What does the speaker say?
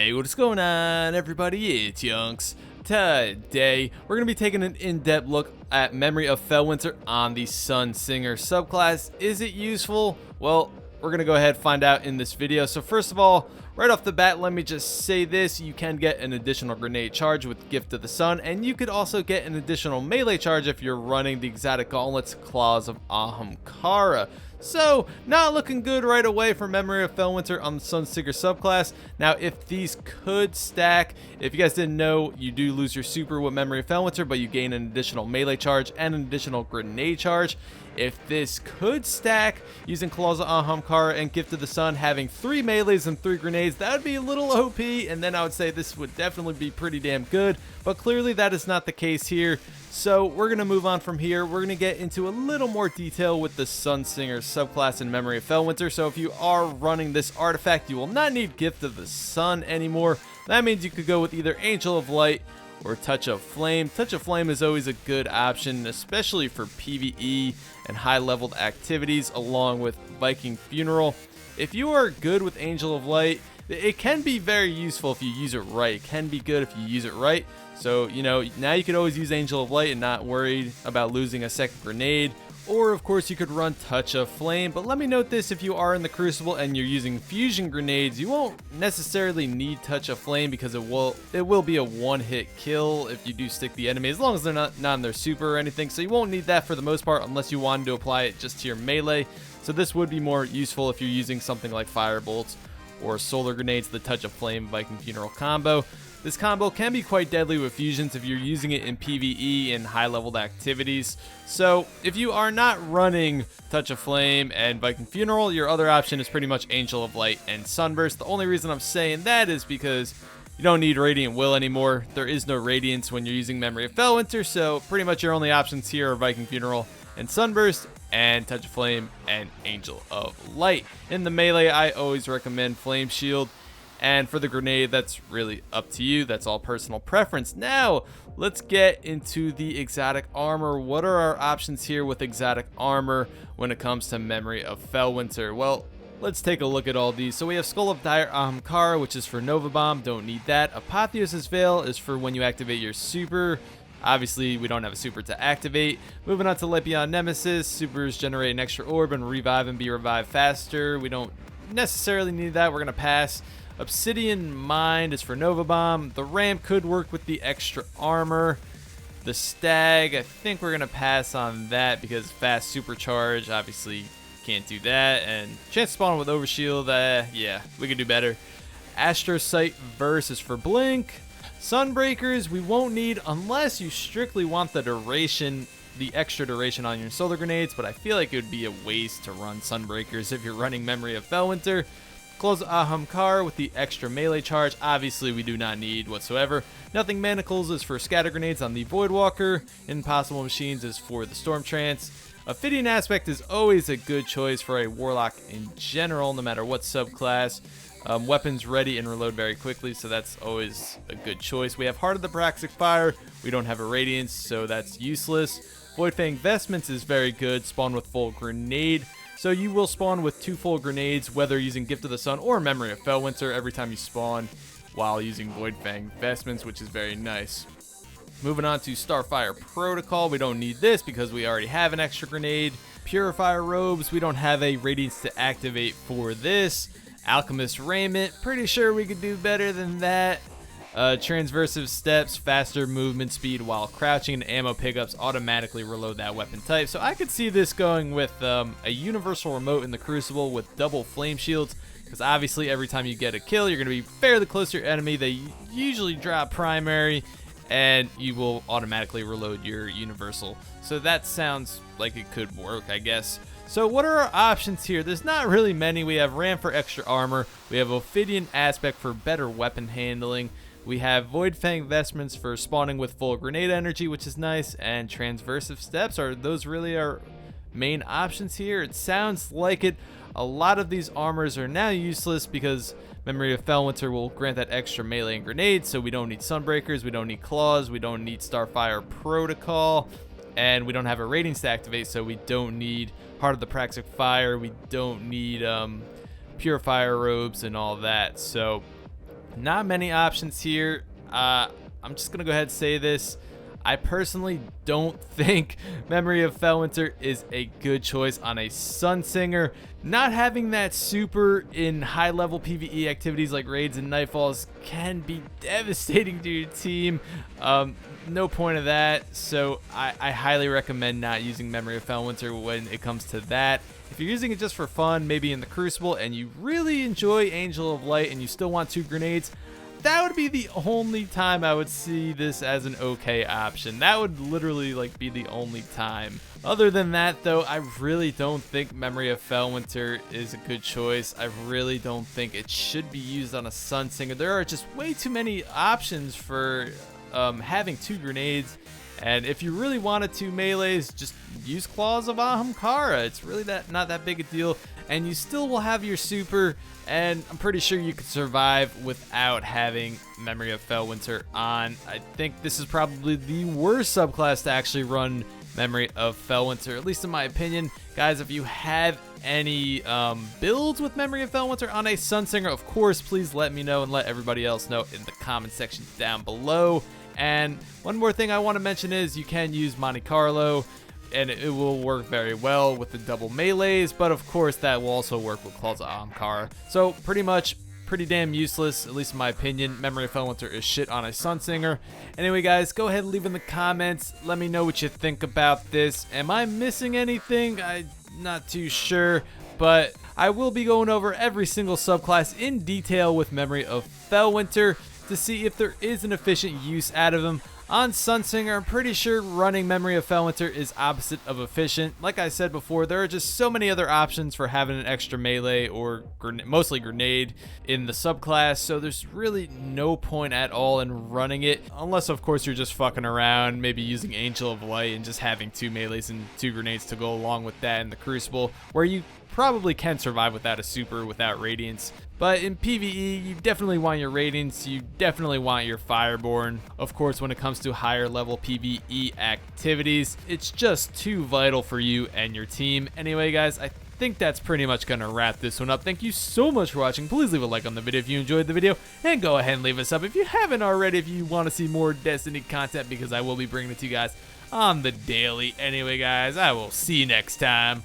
Hey, what's going on, everybody? It's YunKs. Today, we're going to be taking an in-depth look at Memory of Felwinter on the Sunsinger subclass. Is it useful? Well, we're going to go ahead and find out in this video. So first of all, right off the bat, let me just say this. You can get an additional grenade charge with Gift of the Sun, and you could also get an additional melee charge if you're running the exotic gauntlets Claws of Ahamkara. So, not looking good right away for Memory of Felwinter on the Sunsinger subclass. Now, if these could stack, if you guys didn't know, you do lose your super with Memory of Felwinter, but you gain an additional melee charge and an additional grenade charge. If this could stack, using Claws of Ahamkara and Gift of the Sun, having 3 melees and 3 grenades, that would be a little OP, and then I would say this would definitely be pretty damn good, but clearly that is not the case here. So we're going to move on from here. We're going to get into a little more detail with the Sunsinger subclass in Memory of Felwinter. So if you are running this artifact, you will not need Gift of the Sun anymore. That means you could go with either Angel of Light or Touch of Flame. Touch of Flame is always a good option, especially for PvE and high-leveled activities, along with Viking Funeral. If you are good with Angel of Light, it can be very useful if you use it right. It can be good if you use it right. So, you know, now you could always use Angel of Light and not worried about losing a second grenade. Or, of course, you could run Touch of Flame. But let me note this, if you are in the Crucible and you're using fusion grenades, you won't necessarily need Touch of Flame because it will be a one-hit kill if you do stick the enemy, as long as they're not on their super or anything. So you won't need that for the most part unless you wanted to apply it just to your melee. So this would be more useful if you're using something like Firebolts or Solar Grenades, the Touch of Flame Viking Funeral combo. This combo can be quite deadly with fusions if you're using it in PvE and high-leveled activities. So if you are not running Touch of Flame and Viking Funeral, your other option is pretty much Angel of Light and Sunburst. The only reason I'm saying that is because you don't need Radiant Will anymore. There is no Radiance when you're using Memory of Felwinter, so pretty much your only options here are Viking Funeral and Sunburst, and Touch of Flame and Angel of Light. In the melee, I always recommend Flame Shield. And for the grenade, that's really up to you. That's all personal preference. Now, let's get into the exotic armor. What are our options here with exotic armor when it comes to Memory of Felwinter? Well, let's take a look at all these. So we have Skull of Dire Ahamkara, which is for Nova Bomb. Don't need that. Apotheosis Veil is for when you activate your super. Obviously, we don't have a super to activate. Moving on to Lepion Nemesis. Supers generate an extra orb and revive and be revived faster. We don't necessarily need that. We're going to pass. Obsidian Mind is for Nova Bomb. The Ram could work with the extra armor. The Stag, I think we're going to pass on that because fast supercharge, obviously can't do that. And chance to spawn with Overshield, yeah, we could do better. Astrocyte Verse is for Blink. Sunbreakers, we won't need unless you strictly want the duration, the extra duration on your solar grenades, but I feel like it would be a waste to run Sunbreakers if you're running Memory of Felwinter. Claws of Ahamkara with the extra melee charge, obviously we do not need whatsoever. Nothing Manacles is for scatter grenades on the Voidwalker. Impossible Machines is for the Storm Trance. Ophidian Aspect is always a good choice for a Warlock in general, no matter what subclass. Weapons ready and reload very quickly, so that's always a good choice. We have Heart of the Praxic Fire. We don't have a Radiance, so that's useless. Voidfang Vestments is very good. Spawn with full grenade. So you will spawn with 2 full grenades, whether using Gift of the Sun or Memory of Felwinter every time you spawn while using Voidfang Vestments, which is very nice. Moving on to Starfire Protocol. We don't need this because we already have an extra grenade. Purifier Robes. We don't have a Radiance to activate for this. Alchemist Raiment. Pretty sure we could do better than that. Transversive Steps, faster movement speed while crouching, and ammo pickups automatically reload that weapon type. So I could see this going with a universal remote in the Crucible with double flame shields, because obviously every time you get a kill, you're going to be fairly close to your enemy. They usually drop primary, and you will automatically reload your universal. So that sounds like it could work, I guess. So what are our options here? There's not really many. We have Ram for extra armor. We have Ophidian Aspect for better weapon handling. We have Voidfang Vestments for spawning with full grenade energy, which is nice. And Transversive Steps, are those really our main options here? It sounds like it. A lot of these armors are now useless because Memory of Felwinter will grant that extra melee and grenade, so we don't need Sunbreakers, we don't need Claws, we don't need Starfire Protocol, and we don't have a Radiance to activate, so we don't need Heart of the Praxic Fire, we don't need Purifier Robes and all that. So Not many options here. I'm just gonna go ahead and say this. I personally don't think Memory of Felwinter is a good choice on a Sunsinger. Not having that super in high-level PvE activities like raids and nightfalls can be devastating to your team. No point of that, so I highly recommend not using Memory of Felwinter when it comes to that. If you're using it just for fun, maybe in the Crucible, and you really enjoy Angel of Light and you still want 2 grenades, that would be the only time I would see this as an okay option. That would literally like be the only time. Other than that though, I really don't think Memory of Felwinter is a good choice. I really don't think it should be used on a Sunsinger. There are just way too many options for having 2 grenades. And if you really wanted 2 melees, just use Claws of Ahamkara. It's really not that big a deal. And you still will have your super, and I'm pretty sure you could survive without having Memory of Felwinter on. I think this is probably the worst subclass to actually run Memory of Felwinter, at least in my opinion. Guys, if you have any builds with Memory of Felwinter on a Sunsinger, of course, please let me know and let everybody else know in the comment section down below. And one more thing I want to mention is you can use Monte Carlo, and it will work very well with the double melees, but of course that will also work with Claws of Ahamkara. So pretty damn useless, at least in my opinion. Memory of Felwinter is shit on a Sunsinger. Anyway guys, go ahead and leave in the comments. Let me know what you think about this. Am I missing anything? I'm not too sure, but I will be going over every single subclass in detail with Memory of Felwinter to see if there is an efficient use out of them. On Sunsinger, I'm pretty sure running Memory of Felwinter is opposite of efficient. Like I said before, there are just so many other options for having an extra melee or mostly grenade in the subclass, so there's really no point at all in running it, unless of course you're just fucking around, maybe using Angel of Light and just having 2 melees and 2 grenades to go along with that in the Crucible, where you probably can survive without a super, without Radiance. But in PvE, you definitely want your Radiance, you definitely want your Fireborn. Of course, when it comes to higher level PvE activities, it's just too vital for you and your team. Anyway guys, I think that's pretty much gonna wrap this one up. Thank you so much for watching. Please leave a like on the video if you enjoyed the video, and go ahead and leave a sub if you haven't already, if you want to see more Destiny content, because I will be bringing it to you guys on the daily. Anyway guys, I will see you next time.